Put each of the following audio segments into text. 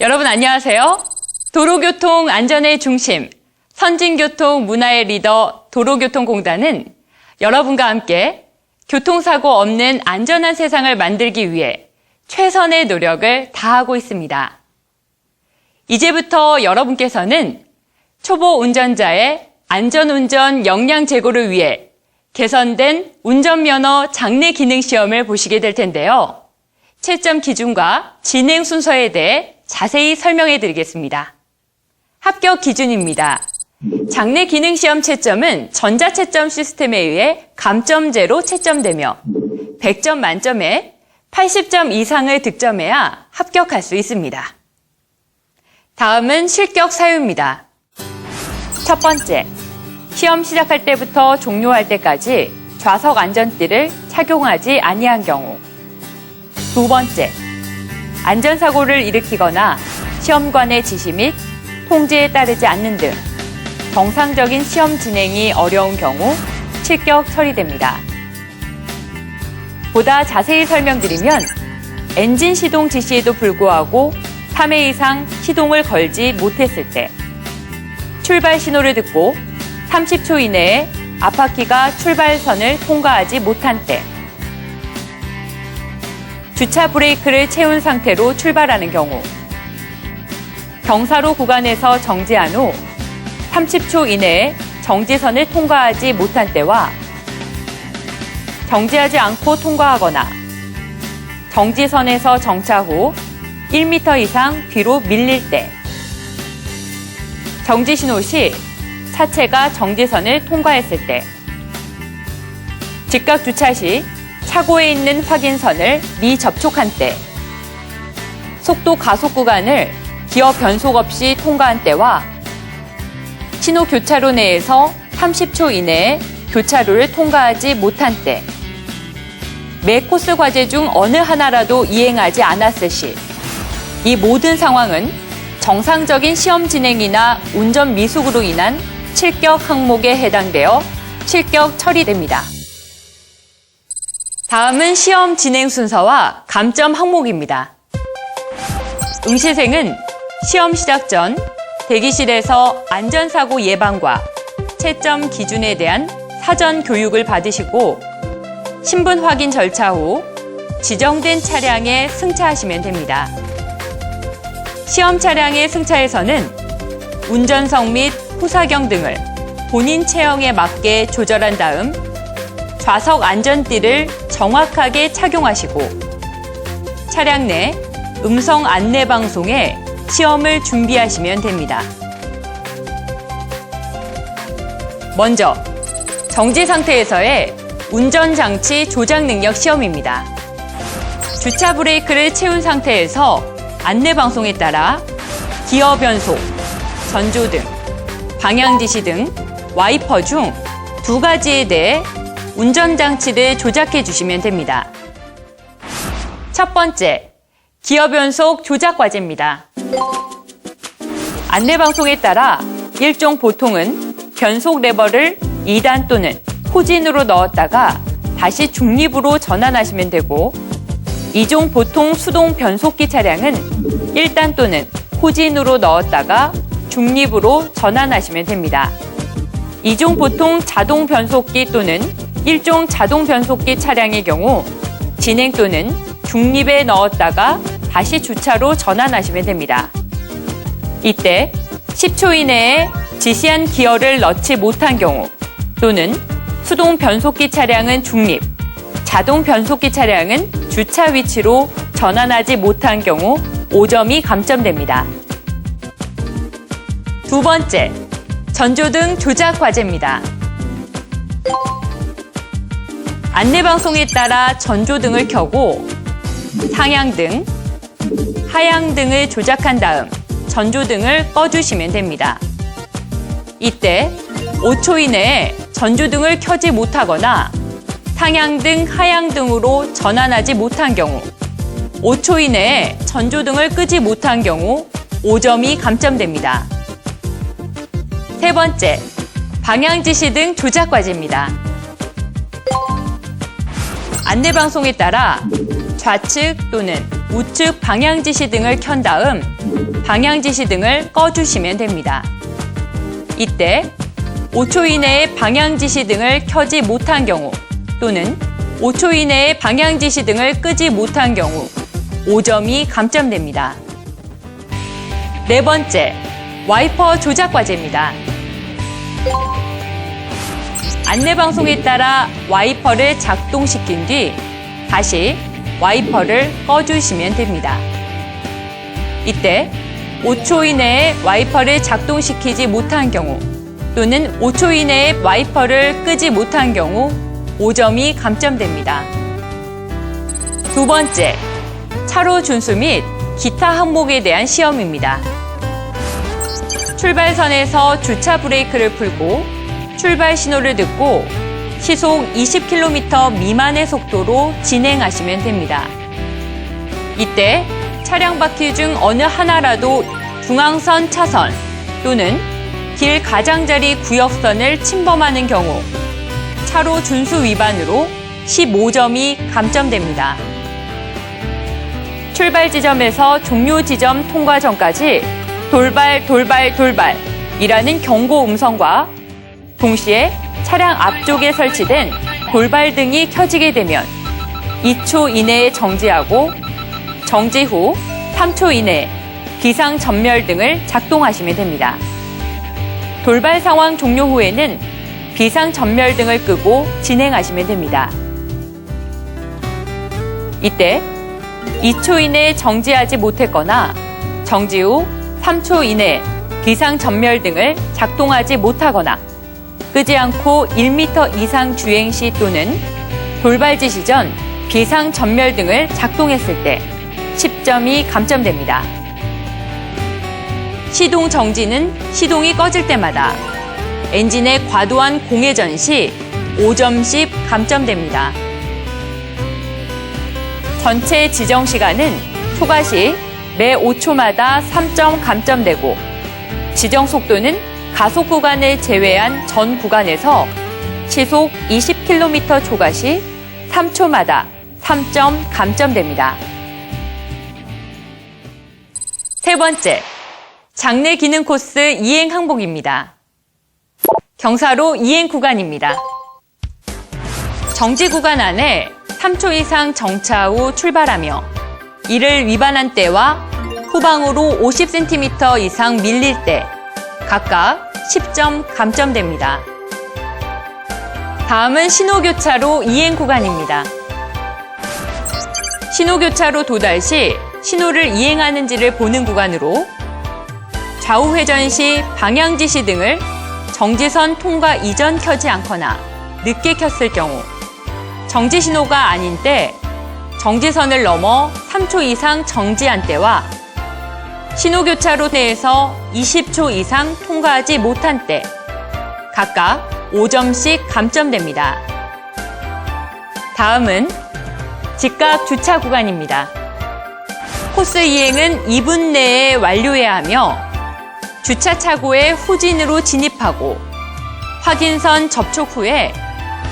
여러분 안녕하세요. 도로교통 안전의 중심, 선진교통 문화의 리더 도로교통공단은 여러분과 함께 교통사고 없는 안전한 세상을 만들기 위해 최선의 노력을 다하고 있습니다. 이제부터 여러분께서는 초보 운전자의 안전운전 역량 제고를 위해 개선된 운전면허 장래 기능 시험을 보시게 될 텐데요. 채점 기준과 진행 순서에 대해 자세히 설명해 드리겠습니다. 합격 기준입니다. 장래 기능 시험 채점은 전자채점 시스템에 의해 감점제로 채점되며 100점 만점에 80점 이상을 득점해야 합격할 수 있습니다. 다음은 실격 사유입니다. 첫 번째, 시험 시작할 때부터 종료할 때까지 좌석 안전띠를 착용하지 아니한 경우. 두 번째, 안전사고를 일으키거나 시험관의 지시 및 통지에 따르지 않는 등 정상적인 시험 진행이 어려운 경우 실격 처리됩니다. 보다 자세히 설명드리면 엔진 시동 지시에도 불구하고 3회 이상 시동을 걸지 못했을 때, 출발 신호를 듣고 30초 이내에 앞바퀴가 출발선을 통과하지 못한 때, 주차 브레이크를 채운 상태로 출발하는 경우, 경사로 구간에서 정지한 후 30초 이내에 정지선을 통과하지 못한 때와 정지하지 않고 통과하거나 정지선에서 정차 후 1m 이상 뒤로 밀릴 때, 정지 신호 시 차체가 정지선을 통과했을 때, 즉각 주차 시 차고에 있는 확인선을 미접촉한 때, 속도 가속 구간을 기어 변속 없이 통과한 때와 신호 교차로 내에서 30초 이내에 교차로를 통과하지 못한 때, 매 코스 과제 중 어느 하나라도 이행하지 않았을 시, 이 모든 상황은 정상적인 시험 진행이나 운전 미숙으로 인한 실격 항목에 해당되어 실격 처리됩니다. 다음은 시험 진행 순서와 감점 항목입니다. 응시생은 시험 시작 전 대기실에서 안전사고 예방과 채점 기준에 대한 사전 교육을 받으시고 신분 확인 절차 후 지정된 차량에 승차하시면 됩니다. 시험 차량의 승차에서는 운전석 및 후사경 등을 본인 체형에 맞게 조절한 다음 좌석 안전띠를 정확하게 착용하시고 차량 내 음성 안내 방송에 시험을 준비하시면 됩니다. 먼저 정지 상태에서의 운전장치 조작 능력 시험입니다. 주차 브레이크를 채운 상태에서 안내 방송에 따라 기어 변속, 전조등, 방향 지시 등 와이퍼 중 2가지에 대해 운전장치를 조작해 주시면 됩니다. 첫 번째, 기어 변속 조작 과제입니다. 안내 방송에 따라 일종 보통은 변속 레버를 2단 또는 후진으로 넣었다가 다시 중립으로 전환하시면 되고, 2종 보통 수동 변속기 차량은 1단 또는 후진으로 넣었다가 중립으로 전환하시면 됩니다. 2종 보통 자동 변속기 또는 1종 자동 변속기 차량의 경우 진행 또는 중립에 넣었다가 다시 주차로 전환하시면 됩니다. 이때 10초 이내에 지시한 기어를 넣지 못한 경우 또는 수동 변속기 차량은 중립, 자동 변속기 차량은 주차 위치로 전환하지 못한 경우 5점이 감점됩니다. 두 번째, 전조등 조작 과제입니다. 안내방송에 따라 전조등을 켜고 상향등, 하향등을 조작한 다음 전조등을 꺼주시면 됩니다. 이때 5초 이내에 전조등을 켜지 못하거나 상향등, 하향등으로 전환하지 못한 경우, 5초 이내에 전조등을 끄지 못한 경우 5점이 감점됩니다. 세 번째, 방향지시 등 조작 과제입니다. 안내방송에 따라 좌측 또는 우측 방향지시 등을 켠 다음 방향 지시 등을 꺼주시면 됩니다. 이때 5초 이내에 방향 지시 등을 켜지 못한 경우 또는 5초 이내에 방향 지시 등을 끄지 못한 경우 5점이 감점됩니다. 네 번째, 와이퍼 조작 과제입니다. 안내방송에 따라 와이퍼를 작동시킨 뒤 다시 와이퍼를 꺼주시면 됩니다. 이때 5초 이내에 와이퍼를 작동시키지 못한 경우 또는 5초 이내에 와이퍼를 끄지 못한 경우 5점이 감점됩니다. 두 번째, 차로 준수 및 기타 항목에 대한 시험입니다. 출발선에서 주차 브레이크를 풀고 출발 신호를 듣고 시속 20km 미만의 속도로 진행하시면 됩니다. 이때 차량 바퀴 중 어느 하나라도 중앙선 차선 또는 길 가장자리 구역선을 침범하는 경우 차로 준수 위반으로 15점이 감점됩니다. 출발 지점에서 종료 지점 통과 전까지 돌발 이라는 경고 음성과 동시에 차량 앞쪽에 설치된 돌발등이 켜지게 되면 2초 이내에 정지하고 정지 후 3초 이내에 비상 전멸등을 작동하시면 됩니다. 돌발 상황 종료 후에는 비상 전멸등을 끄고 진행하시면 됩니다. 이때 2초 이내에 정지하지 못했거나 정지 후 3초 이내에 비상 전멸등을 작동하지 못하거나 끄지 않고 1m 이상 주행 시 또는 돌발 지시 전 비상 전멸등을 작동했을 때 10점이 감점됩니다. 시동 정지는 시동이 꺼질 때마다 엔진의 과도한 공회전 시 5점씩 감점됩니다. 전체 지정 시간은 초과 시 매 5초마다 3점 감점되고 지정 속도는 가속 구간을 제외한 전 구간에서 시속 20km 초과 시 3초마다 3점 감점됩니다. 세 번째, 장내 기능 코스 이행 항목입니다. 경사로 이행 구간입니다. 정지 구간 안에 3초 이상 정차 후 출발하며 이를 위반한 때와 후방으로 50cm 이상 밀릴 때 각각 10점 감점됩니다. 다음은 신호교차로 이행 구간입니다. 신호교차로 도달 시 신호를 이행하는지를 보는 구간으로 좌우 회전 시 방향 지시 등을 정지선 통과 이전 켜지 않거나 늦게 켰을 경우 정지 신호가 아닌 때 정지선을 넘어 3초 이상 정지한 때와 신호교차로 내에서 20초 이상 통과하지 못한 때 각각 5점씩 감점됩니다. 다음은 직각 주차 구간입니다. 코스 이행은 2분 내에 완료해야 하며 주차 차고에 후진으로 진입하고 확인선 접촉 후에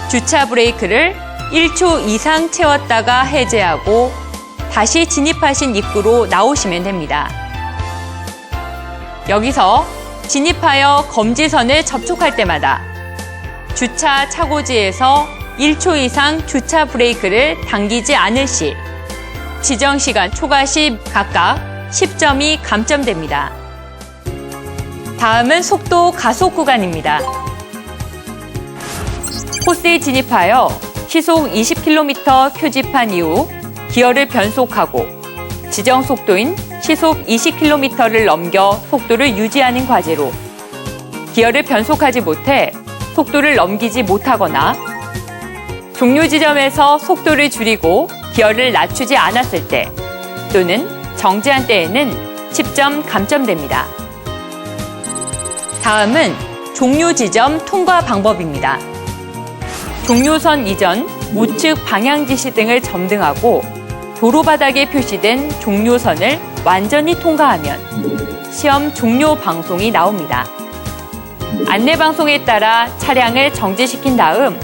주차 브레이크를 1초 이상 채웠다가 해제하고 다시 진입하신 입구로 나오시면 됩니다. 여기서 진입하여 검지선을 접촉할 때마다 주차 차고지에서 1초 이상 주차 브레이크를 당기지 않을 시 지정 시간 초과 시 각각 10점이 감점됩니다. 다음은 속도 가속 구간입니다. 코스에 진입하여 시속 20km 표집한 이후 기어를 변속하고 지정 속도인 시속 20km를 넘겨 속도를 유지하는 과제로 기어를 변속하지 못해 속도를 넘기지 못하거나 종료 지점에서 속도를 줄이고 기어를 낮추지 않았을 때 또는 정지한 때에는 10점 감점됩니다. 다음은 종료 지점 통과 방법입니다. 종료선 이전 우측 방향 지시 등을 점등하고 도로 바닥에 표시된 종료선을 완전히 통과하면 시험 종료 방송이 나옵니다. 안내 방송에 따라 차량을 정지시킨 다음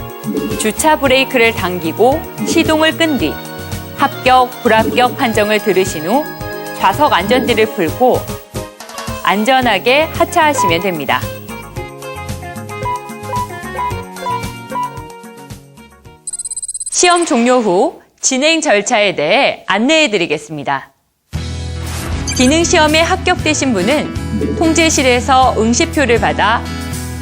주차 브레이크를 당기고 시동을 끈 뒤 합격, 불합격 판정을 들으신 후 좌석 안전띠를 풀고 안전하게 하차하시면 됩니다. 시험 종료 후 진행 절차에 대해 안내해 드리겠습니다. 기능시험에 합격되신 분은 통제실에서 응시표를 받아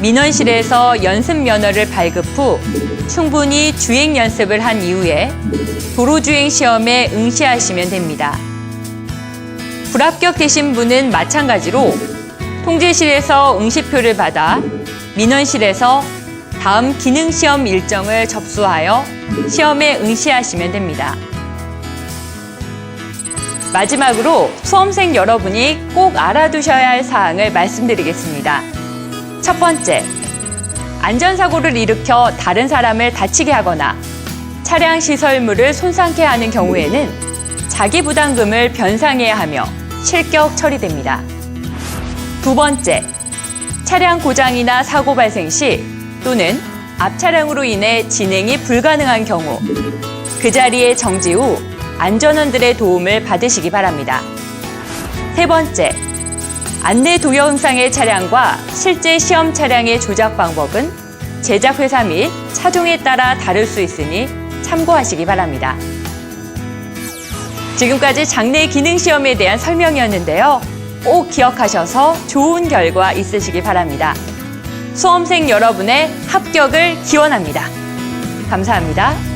민원실에서 연습면허를 발급 후 충분히 주행 연습을 한 이후에 도로주행 시험에 응시하시면 됩니다. 불합격되신 분은 마찬가지로 통제실에서 응시표를 받아 민원실에서 다음 기능시험 일정을 접수하여 시험에 응시하시면 됩니다. 마지막으로 수험생 여러분이 꼭 알아두셔야 할 사항을 말씀드리겠습니다. 첫 번째, 안전사고를 일으켜 다른 사람을 다치게 하거나 차량 시설물을 손상케 하는 경우에는 자기부담금을 변상해야 하며 실격 처리됩니다. 두 번째, 차량 고장이나 사고 발생 시 또는 앞 차량으로 인해 진행이 불가능한 경우 그 자리에 정지 후 안전원들의 도움을 받으시기 바랍니다. 세 번째, 안내 동영상의 차량과 실제 시험 차량의 조작 방법은 제작회사 및 차종에 따라 다를 수 있으니 참고하시기 바랍니다. 지금까지 장내 기능시험에 대한 설명이었는데요. 꼭 기억하셔서 좋은 결과 있으시기 바랍니다. 수험생 여러분의 합격을 기원합니다. 감사합니다.